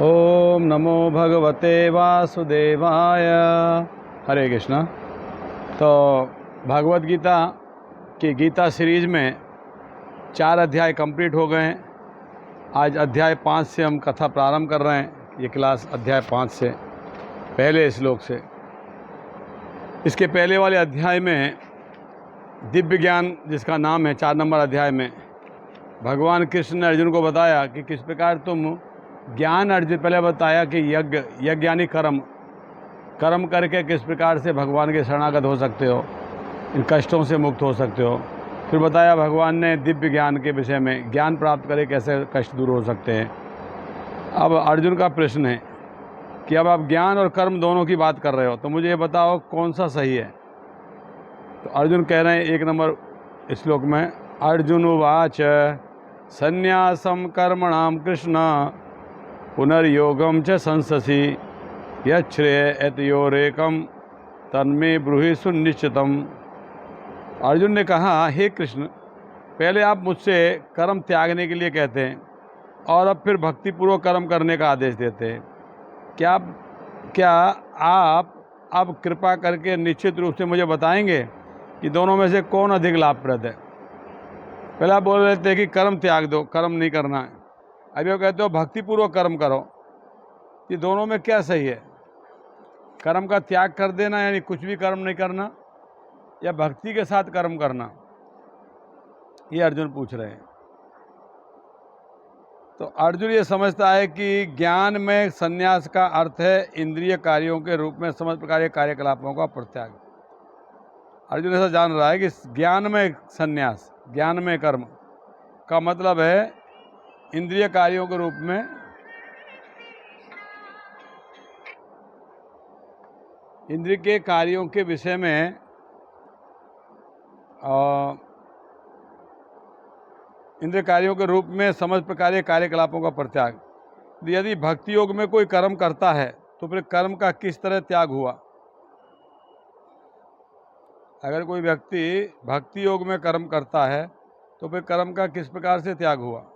ओम नमो भगवते वासुदेवाय। हरे कृष्णा। तो भगवत गीता की गीता सीरीज में 4 अध्याय कंप्लीट हो गए हैं। आज अध्याय 5 से हम कथा प्रारंभ कर रहे हैं। ये क्लास अध्याय 5 से पहले श्लोक से। इसके पहले वाले अध्याय में दिव्य ज्ञान जिसका नाम है 4 नंबर अध्याय में भगवान कृष्ण ने अर्जुन को बताया कि किस प्रकार तुम ज्ञान, अर्जुन पहले बताया कि यज्ञ यानी कर्म करके किस प्रकार से भगवान के शरणागत हो सकते हो, इन कष्टों से मुक्त हो सकते हो। फिर बताया भगवान ने दिव्य ज्ञान के विषय में, ज्ञान प्राप्त करे कैसे कष्ट दूर हो सकते हैं। अब अर्जुन का प्रश्न है कि अब आप ज्ञान और कर्म दोनों की बात कर रहे हो, तो मुझे ये बताओ कौन सा सही है। तो अर्जुन कह रहे हैं 1 नंबर श्लोक में, अर्जुन उवाच संन्यासम कर्मणाम कृष्ण पुनर्योगम च संससि यच्छ्रेय एतयोरेकम तन्मे ब्रूहि सुनिश्चितम। अर्जुन ने कहा, हे कृष्ण, पहले आप मुझसे कर्म त्यागने के लिए कहते हैं और अब फिर भक्तिपूर्वक कर्म करने का आदेश देते हैं। क्या आप अब कृपा करके निश्चित रूप से मुझे बताएंगे कि दोनों में से कौन अधिक लाभप्रद है। पहले आप बोल रहे थे कि कर्म त्याग दो, कर्म नहीं करना है। अभी वो कहते हो भक्तिपूर्वक कर्म करो। ये दोनों में क्या सही है? कर्म का त्याग कर देना यानी कुछ भी कर्म नहीं करना, या भक्ति के साथ कर्म करना? ये अर्जुन पूछ रहे हैं। तो अर्जुन ये समझता है कि ज्ञान में संन्यास का अर्थ है इंद्रिय कार्यों के रूप में समस्त प्रकार के कार्यकलापों का परित्याग। अर्जुन ऐसा जान रहा है कि ज्ञान में संन्यास, ज्ञान में कर्म का मतलब है इंद्रिय कार्यों के रूप में इंद्रिय के कार्यों के विषय में इंद्रिय कार्यों के रूप में समस्त प्रकार के कार्यकलापों का परित्याग। यदि भक्ति योग में कोई कर्म करता है तो फिर कर्म का किस तरह त्याग हुआ? अगर कोई व्यक्ति भक्ति योग में कर्म करता है तो फिर कर्म का किस प्रकार से त्याग हुआ?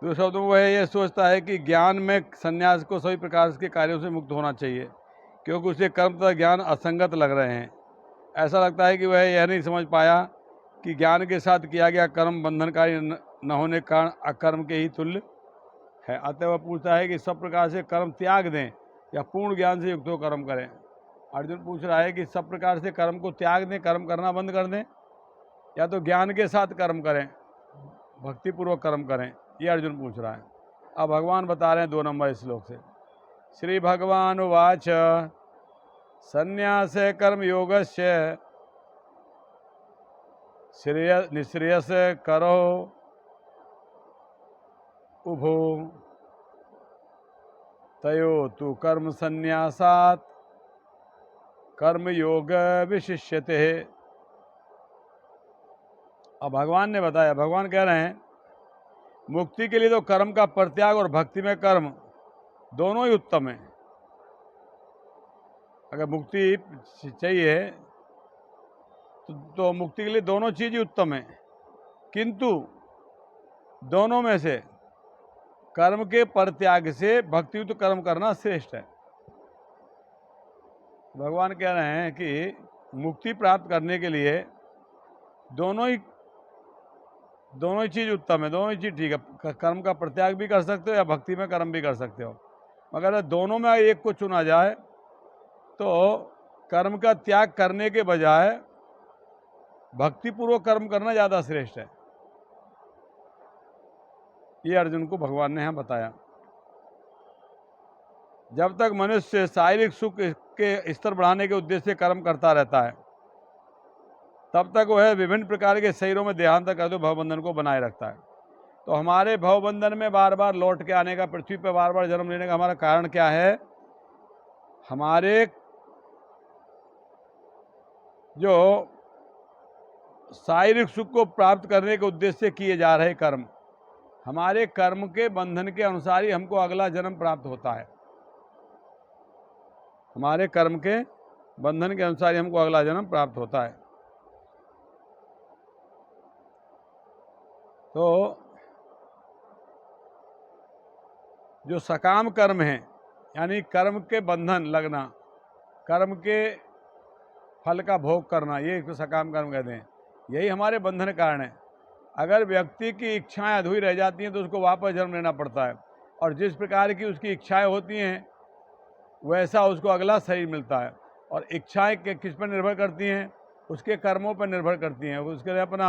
दूसरे शब्दों में वह यह सोचता है कि ज्ञान में संन्यास को सभी प्रकार के कार्यों से मुक्त होना चाहिए, क्योंकि उसे कर्म तथा ज्ञान असंगत लग रहे हैं। ऐसा लगता है कि वह यह नहीं समझ पाया कि ज्ञान के साथ किया गया कर्म बंधनकारी न होने के कारण अकर्म के ही तुल्य है। अतः वह पूछता है कि सब प्रकार से कर्म त्याग दें या पूर्ण ज्ञान से युक्त हो कर्म करें। अर्जुन पूछ रहा है कि सब प्रकार से कर्म को त्याग दें, कर्म करना बंद कर दें, या तो ज्ञान के साथ कर्म करें, भक्तिपूर्वक कर्म करें। ये अर्जुन पूछ रहा है। अब भगवान बता रहे हैं 2 नंबर श्लोक से। श्री भगवान उवाच संन्यास कर्म योगस्य निःश्रेयस करो उभो तयो तु कर्म संन्यासात् कर्म योग विशिष्यते। अब भगवान ने बताया, भगवान कह रहे हैं मुक्ति के लिए तो कर्म का परित्याग और भक्ति में कर्म दोनों ही उत्तम है। अगर मुक्ति चाहिए तो मुक्ति के लिए दोनों चीज ही उत्तम है, किंतु दोनों में से कर्म के परित्याग से भक्तियुक्त कर्म करना श्रेष्ठ है। भगवान कह रहे हैं कि मुक्ति प्राप्त करने के लिए दोनों ही चीज उत्तम है, दोनों ही चीज ठीक है। कर्म का परित्याग भी कर सकते हो या भक्ति में कर्म भी कर सकते हो, मगर दोनों में एक को चुना जाए तो कर्म का त्याग करने के बजाय भक्तिपूर्वक कर्म करना ज़्यादा श्रेष्ठ है। ये अर्जुन को भगवान ने यहाँ बताया। जब तक मनुष्य शारीरिक सुख के स्तर बढ़ाने के उद्देश्य से कर्म करता रहता है, तब तक वह विभिन्न प्रकार के शरीरों में देहांतर करते हुए भवबंधन को बनाए रखता है। तो हमारे भवबंधन में बार बार लौट के आने का, पृथ्वी पर बार बार जन्म लेने का हमारा कारण क्या है? हमारे जो शारीरिक सुख को प्राप्त करने के उद्देश्य से किए जा रहे कर्म, हमारे कर्म के बंधन के अनुसार ही हमको अगला जन्म प्राप्त होता है। हमारे कर्म के बंधन के अनुसार ही हमको अगला जन्म प्राप्त होता है। तो जो सकाम कर्म है, यानी कर्म के बंधन लगना, कर्म के फल का भोग करना, ये इसको सकाम कर्म कहते हैं। यही हमारे बंधन कारण है। अगर व्यक्ति की इच्छाएं अधूरी रह जाती हैं तो उसको वापस जन्म लेना पड़ता है, और जिस प्रकार की उसकी इच्छाएं होती हैं वैसा उसको अगला शरीर मिलता है। और इच्छाएं किस पर निर्भर करती हैं? उसके कर्मों पर निर्भर करती हैं। उसके लिए अपना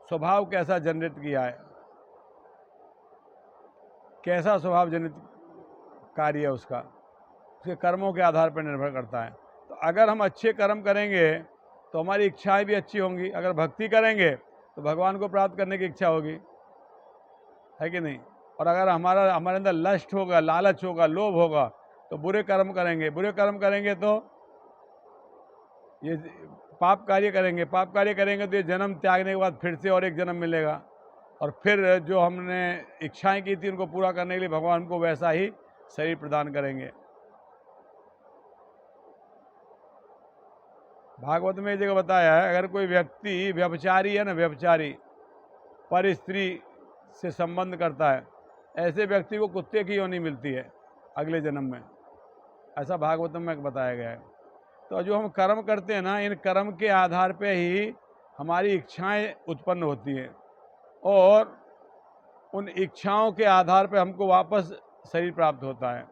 स्वभाव कैसा जनरेट किया है, कैसा स्वभाव जनित कार्य है उसका, उसके कर्मों के आधार पर निर्भर करता है। तो अगर हम अच्छे कर्म करेंगे तो हमारी इच्छाएं भी अच्छी होंगी। अगर भक्ति करेंगे तो भगवान को प्राप्त करने की इच्छा होगी, है कि नहीं? और अगर हमारे अंदर लस्ट होगा, लालच होगा, लोभ होगा, तो बुरे कर्म करेंगे। बुरे कर्म करेंगे तो ये पाप कार्य करेंगे। पाप कार्य करेंगे तो ये जन्म त्यागने के बाद फिर से और एक जन्म मिलेगा, और फिर जो हमने इच्छाएं की थी उनको पूरा करने के लिए भगवान को वैसा ही शरीर प्रदान करेंगे। भागवत में एक जगह बताया है, अगर कोई व्यक्ति व्यभिचारी है ना, व्यभिचारी पर स्त्री से संबंध करता है, ऐसे व्यक्ति को कुत्ते की योनि मिलती है अगले जन्म में, ऐसा भागवतम में बताया गया है। तो जो हम कर्म करते हैं ना, इन कर्म के आधार पे ही हमारी इच्छाएं उत्पन्न होती हैं, और उन इच्छाओं के आधार पे हमको वापस शरीर प्राप्त होता है।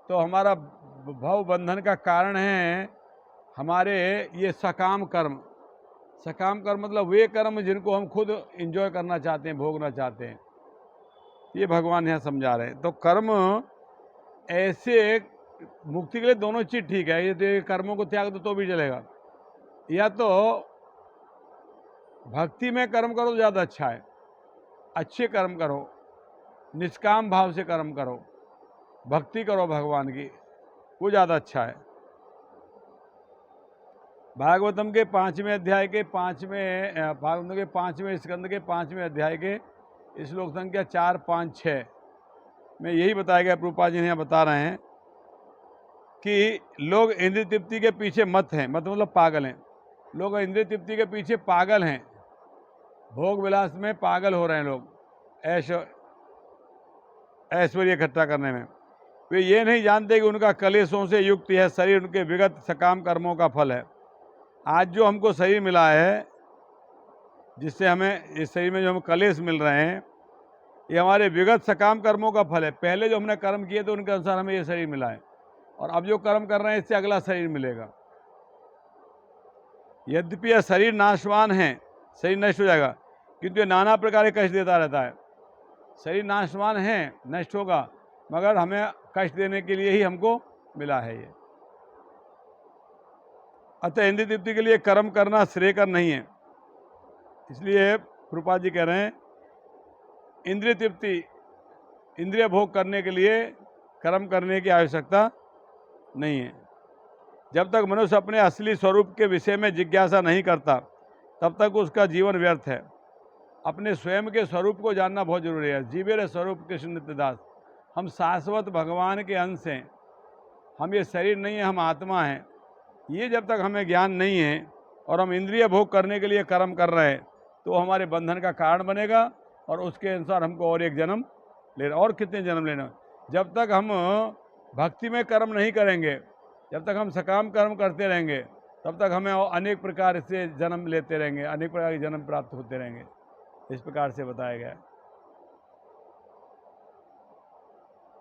तो हमारा भव बंधन का कारण है हमारे ये सकाम कर्म। सकाम कर्म मतलब वे कर्म जिनको हम खुद एंजॉय करना चाहते हैं, भोगना चाहते हैं, ये भगवान यहाँ समझा रहे हैं। तो कर्म ऐसे मुक्ति के लिए दोनों चीज़ ठीक है। ये तो कर्मों को त्याग दो तो भी चलेगा, या तो भक्ति में कर्म करो तो ज़्यादा अच्छा है। अच्छे कर्म करो, निष्काम भाव से कर्म करो, भक्ति करो भगवान की, वो ज़्यादा अच्छा है। भागवतम के 5वें अध्याय के 5वें भागवतम के 5वें स्कंद के 5वें अध्याय के श्लोक संख्या 4, 5, 6 में यही बताया गया। प्रभुपाद जी यहाँ बता रहे हैं कि लोग इंद्रिय तृप्ति के पीछे मत हैं, मत मतलब पागल हैं। लोग इंद्रिय तृप्ति के पीछे पागल हैं, भोग विलास में पागल हो रहे हैं लोग, ऐश्वर्य इकट्ठा करने में। वे ये नहीं जानते कि उनका कलेशों से युक्त यह शरीर उनके विगत सकाम कर्मों का फल है। आज जो हमको शरीर मिला है, जिससे हमें इस शरीर में जो हमें कलेश मिल रहे हैं, ये हमारे विगत सकाम कर्मों का फल है। पहले जो हमने कर्म किए तो उनके अनुसार हमें ये शरीर मिला है, और अब जो कर्म कर रहे हैं इससे अगला शरीर मिलेगा। यद्यपि यह शरीर नाशवान है, शरीर नष्ट हो जाएगा, किंतु ये नाना प्रकार के कष्ट देता रहता है। शरीर नाशवान है, नष्ट होगा, मगर हमें कष्ट देने के लिए ही हमको मिला है ये। अतः इंद्रिय तृप्ति के लिए कर्म करना श्रेयकर नहीं है। इसलिए प्रभुपाद जी कह रहे हैं, इंद्रिय तृप्ति, इंद्रिय भोग करने के लिए कर्म करने की आवश्यकता नहीं है। जब तक मनुष्य अपने असली स्वरूप के विषय में जिज्ञासा नहीं करता तब तक उसका जीवन व्यर्थ है। अपने स्वयं के स्वरूप को जानना बहुत जरूरी है। जीवेर स्वरूप कृष्ण नित्यदास, हम शाश्वत भगवान के अंश हैं, हम ये शरीर नहीं है, हम आत्मा हैं। ये जब तक हमें ज्ञान नहीं है और हम इंद्रिय भोग करने के लिए कर्म कर रहे हैं तो हमारे बंधन का कारण बनेगा, और उसके अनुसार हमको और एक जन्म लेना, और कितने जन्म लेना। जब तक हम भक्ति में कर्म नहीं करेंगे, जब तक हम सकाम कर्म करते रहेंगे, तब तक हमें अनेक प्रकार से जन्म लेते रहेंगे, अनेक प्रकार के जन्म प्राप्त होते रहेंगे। इस प्रकार से बताया गया है।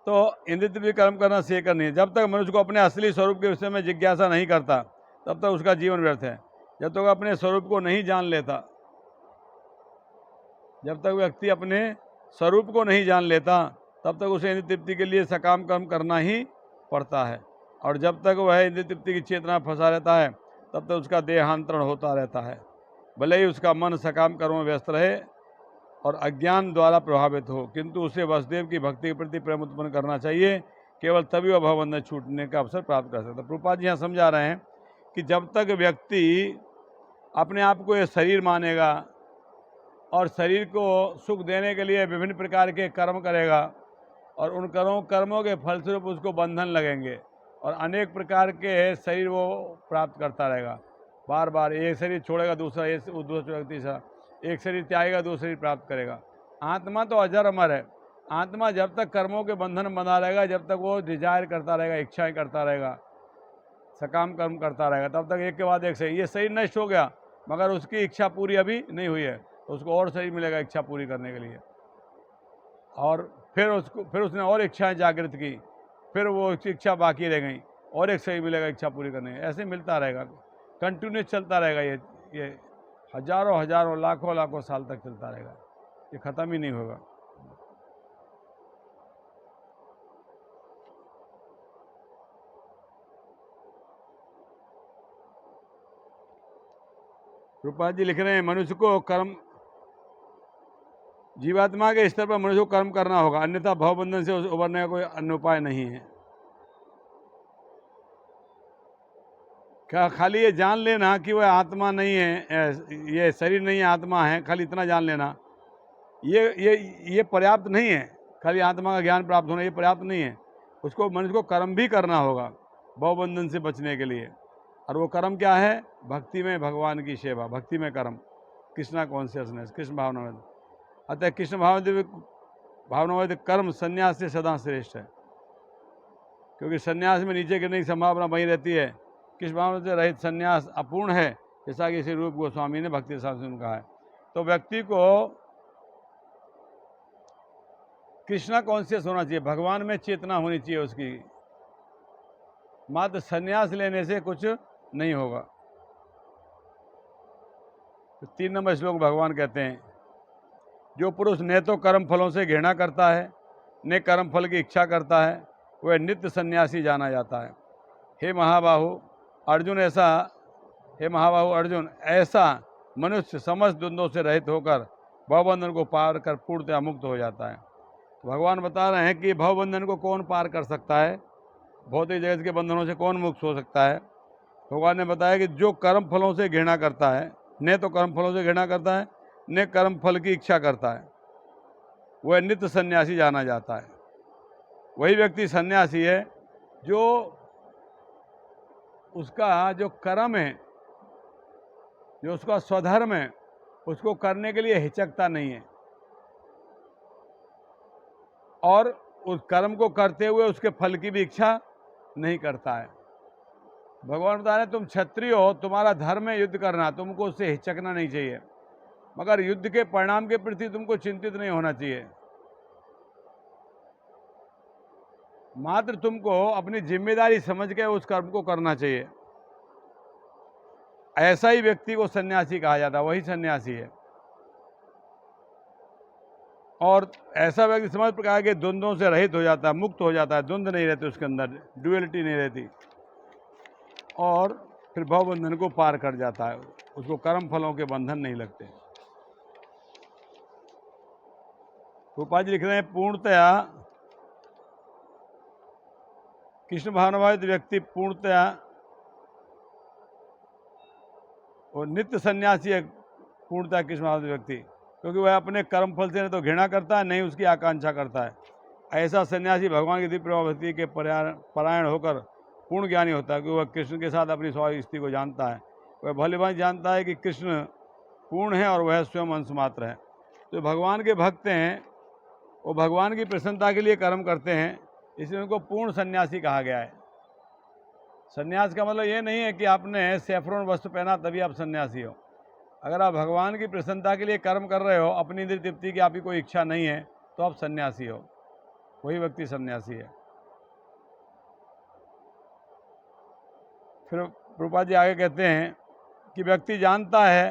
तो इंद्रिय तृप्ति कर्म करना श्रेयकर नहीं है। जब तक मनुष्य को अपने असली स्वरूप के विषय में जिज्ञासा नहीं करता तब तक उसका जीवन व्यर्थ है। जब तक अपने स्वरूप को नहीं जान लेता, जब तक व्यक्ति अपने स्वरूप को नहीं जान लेता तब तक उसे इंद्रिय तृप्ति के लिए सकाम कर्म करना ही पड़ता है। और जब तक वह इंद्रिय तृप्ति की चेतना फंसा रहता है तब तक उसका देहांतरण होता रहता है। भले ही उसका मन सकाम कर्म में व्यस्त रहे और अज्ञान द्वारा प्रभावित हो, किंतु उसे वसुदेव की भक्ति के प्रति प्रेम उत्पन्न करना चाहिए। केवल तभी वह भवबंधन छूटने का अवसर प्राप्त कर सकता है। प्रभुपाद जी यहाँ समझा रहे हैं कि जब तक व्यक्ति अपने आप को ये शरीर मानेगा और शरीर को सुख देने के लिए विभिन्न प्रकार के कर्म करेगा, और उन कर्मों के फलस्वरूप उसको बंधन लगेंगे, और अनेक प्रकार के शरीर वो प्राप्त करता रहेगा। बार बार एक शरीर छोड़ेगा दूसरा, दूसरा छोड़ेगा तीसरा, एक शरीर त्यागेगा दूसरा शरीर प्राप्त करेगा। आत्मा तो अजर अमर है, आत्मा जब तक कर्मों के बंधन में बंधा रहेगा, जब तक वो डिजायर करता रहेगा, इच्छाएं करता रहेगा, सकाम कर्म करता रहेगा, तब तक एक के बाद एक सही। ये शरीर नष्ट हो गया मगर उसकी इच्छा पूरी अभी नहीं हुई है, तो उसको और शरीर मिलेगा इच्छा पूरी करने के लिए। और फिर उसने और इच्छाएं जागृत की, फिर वो इच्छा बाकी रह गई, और एक शरीर मिलेगा इच्छा पूरी करने के। ऐसे मिलता रहेगा, कंटिन्यूस चलता रहेगा। ये हजारों हजारों लाखों लाखों साल तक चलता रहेगा, ये ख़त्म ही नहीं होगा। रूपा जी लिख रहे हैं, मनुष्य को कर्म, जीवात्मा के स्तर पर मनुष्य को कर्म करना होगा, अन्यथा भवबंधन से उबरने का कोई अन्य उपाय नहीं है। क्या खाली ये जान लेना कि वह आत्मा नहीं है, ये शरीर नहीं है, आत्मा है, खाली इतना जान लेना ये पर्याप्त नहीं है। खाली आत्मा का ज्ञान प्राप्त होना ये पर्याप्त नहीं है। उसको मनुष्य को कर्म भी करना होगा भवबंधन से बचने के लिए। और वो कर्म क्या है? भक्ति में भगवान की सेवा, भक्ति में कर्म, कृष्णा कॉन्शियसनेस, कृष्ण भावनामय। अतः कृष्ण भावनामय कर्म संन्यास से सदा श्रेष्ठ है, क्योंकि संन्यास में नीचे गिरने की संभावना वहीं रहती है। कृष्ण भावना से रहित संन्यास अपूर्ण है, जैसा कि श्री रूप गोस्वामी ने भक्ति शास्त्र में कहा है। तो व्यक्ति को कृष्णा कॉन्शियस होना चाहिए, भगवान में चेतना होनी चाहिए उसकी। मात्र संन्यास लेने से कुछ नहीं होगा। तो 3 नंबर श्लोक भगवान कहते हैं, जो पुरुष न तो कर्म फलों से घृणा करता है न कर्म फल की इच्छा करता है, वह नित्य सन्यासी जाना जाता है। हे महाबाहु अर्जुन, ऐसा मनुष्य समस्त द्वंद्वों से रहित होकर भवबंधन को पार कर पूर्णतया मुक्त हो जाता है। तो भगवान बता रहे हैं कि भवबंधन को कौन पार कर सकता है, भौतिक जगत के बंधनों से कौन मुक्त हो सकता है। भगवान ने बताया कि जो कर्म फलों से घृणा करता है, न तो कर्म फलों से घृणा करता है न कर्म फल की इच्छा करता है, वह नित्य सन्यासी जाना जाता है। वही व्यक्ति सन्यासी है जो उसका जो कर्म है, जो उसका स्वधर्म है, उसको करने के लिए हिचकता नहीं है, और उस कर्म को करते हुए उसके फल की भी इच्छा नहीं करता है। भगवान बता रहे तुम क्षत्रिय हो, तुम्हारा धर्म है युद्ध करना, तुमको उससे हिचकना नहीं चाहिए, मगर युद्ध के परिणाम के प्रति तुमको चिंतित नहीं होना चाहिए। मात्र तुमको अपनी जिम्मेदारी समझ के उस कर्म को करना चाहिए। ऐसा ही व्यक्ति को सन्यासी कहा जाता है, वही सन्यासी है। और ऐसा व्यक्ति समझ प्रकार के द्वंद्वों से रहित हो जाता है, मुक्त हो जाता है, द्वंद्व नहीं रहते उसके अंदर, ड्यूअलिटी नहीं रहती, और फिर भवबंधन को पार कर जाता है, उसको कर्म फलों के बंधन नहीं लगते। गोपाल जी लिख रहे हैं, पूर्णतया कृष्ण भावनाभावित व्यक्ति पूर्णतया और नित्य सन्यासी है, पूर्णतया कृष्ण भावनाभावित व्यक्ति, क्योंकि वह अपने कर्म फल से न तो घृणा करता है, नहीं उसकी आकांक्षा करता है। ऐसा सन्यासी भगवान की दिव्य भक्ति के परायण होकर पूर्ण ज्ञानी होता है, कि वह कृष्ण के साथ अपनी स्वाभाविक स्थिति को जानता है। वह भली भांति जानता है कि कृष्ण पूर्ण है और वह स्वयं अंश मात्र है। तो भगवान के भक्त हैं, वो भगवान की प्रसन्नता के लिए कर्म करते हैं, इसलिए उनको पूर्ण सन्यासी कहा गया है। सन्यास का मतलब ये नहीं है कि आपने सैफरन वस्त्र पहना तभी आप सन्यासी हो। अगर आप भगवान की प्रसन्नता के लिए कर्म कर रहे हो, अपनी इंद्रिय तृप्ति की आपकी कोई इच्छा नहीं है, तो आप सन्यासी हो, वही व्यक्ति सन्यासी है। फिर प्रभुपाद जी आगे कहते हैं कि व्यक्ति जानता है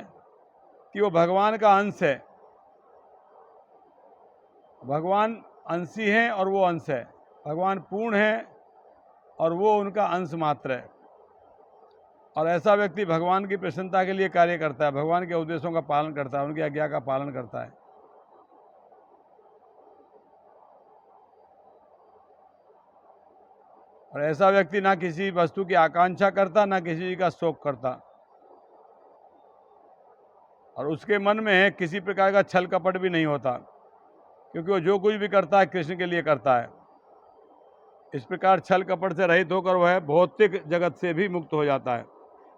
कि वो भगवान का अंश है, भगवान अंशी है और वो अंश है, भगवान पूर्ण है और वो उनका अंश मात्र है। और ऐसा व्यक्ति भगवान की प्रसन्नता के लिए कार्य करता है, भगवान के उद्देश्यों का पालन करता है, उनकी आज्ञा का पालन करता है। और ऐसा व्यक्ति ना किसी वस्तु की आकांक्षा करता, ना किसी का शोक करता, और उसके मन में किसी प्रकार का छल कपट भी नहीं होता, क्योंकि वो जो कुछ भी करता है कृष्ण के लिए करता है। इस प्रकार छल कपट से रहित होकर वह भौतिक जगत से भी मुक्त हो जाता है।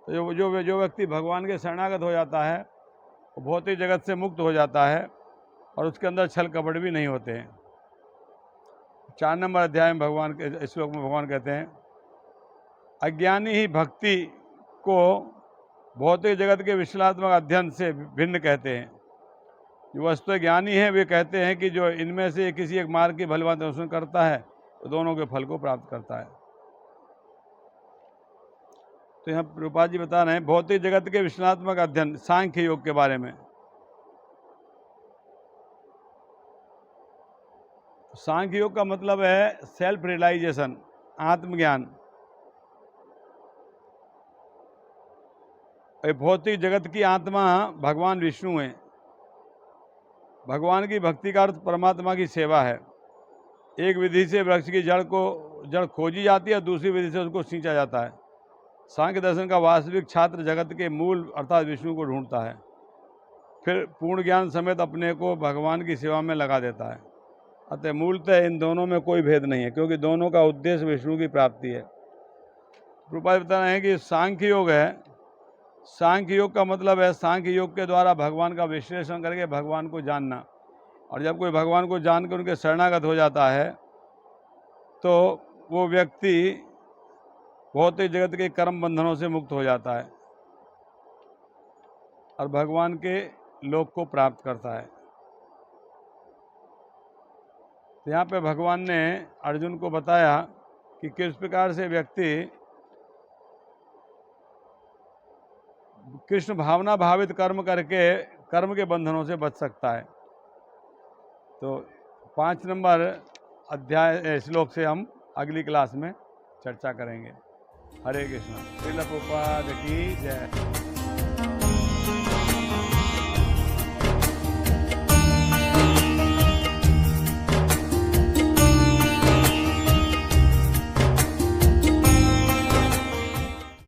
तो जो व्यक्ति भगवान के शरणागत हो जाता है, वो भौतिक जगत से मुक्त हो जाता है, और उसके अंदर छल कपट भी नहीं होते हैं। 4 नंबर अध्याय में भगवान के श्लोक में भगवान कहते हैं, अज्ञानी ही भक्ति को भौतिक जगत के विश्लेषणात्मक अध्ययन से भिन्न कहते हैं। जो वस्तु ज्ञानी है वे कहते हैं कि जो इनमें से किसी एक मार्ग की भलीभांति अनुसरण करता है तो दोनों के फल को प्राप्त करता है। तो यहाँ प्रभुपाद जी बता रहे हैं भौतिक जगत के विश्लेषणात्मक अध्ययन सांख्य योग के बारे में। सांख्य योग का मतलब है सेल्फ रियलाइजेशन, आत्मज्ञान। भौतिक जगत की आत्मा भगवान विष्णु है। भगवान की भक्ति का अर्थ परमात्मा की सेवा है। एक विधि से वृक्ष की जड़ खोजी जाती है, दूसरी विधि से उसको सींचा जाता है। सांख्य दर्शन का वास्तविक छात्र जगत के मूल अर्थात विष्णु को ढूंढता है, फिर पूर्ण ज्ञान समेत अपने को भगवान की सेवा में लगा देता है। अतः मूलतः इन दोनों में कोई भेद नहीं है, क्योंकि दोनों का उद्देश्य विष्णु की प्राप्ति है। प्रभुपाद बता रहे हैं कि सांख्य योग है, सांख्य योग का मतलब है सांख्य योग के द्वारा भगवान का विश्लेषण करके भगवान को जानना। और जब कोई भगवान को जानकर उनके शरणागत हो जाता है तो वो व्यक्ति भौतिक जगत के कर्म बंधनों से मुक्त हो जाता है और भगवान के लोक को प्राप्त करता है। तो यहाँ पे भगवान ने अर्जुन को बताया कि किस प्रकार से व्यक्ति कृष्ण भावना भावित कर्म करके कर्म के बंधनों से बच सकता है। तो 5 नंबर अध्याय श्लोक से हम अगली क्लास में चर्चा करेंगे। हरे कृष्ण। श्रील प्रभुपाद की जय।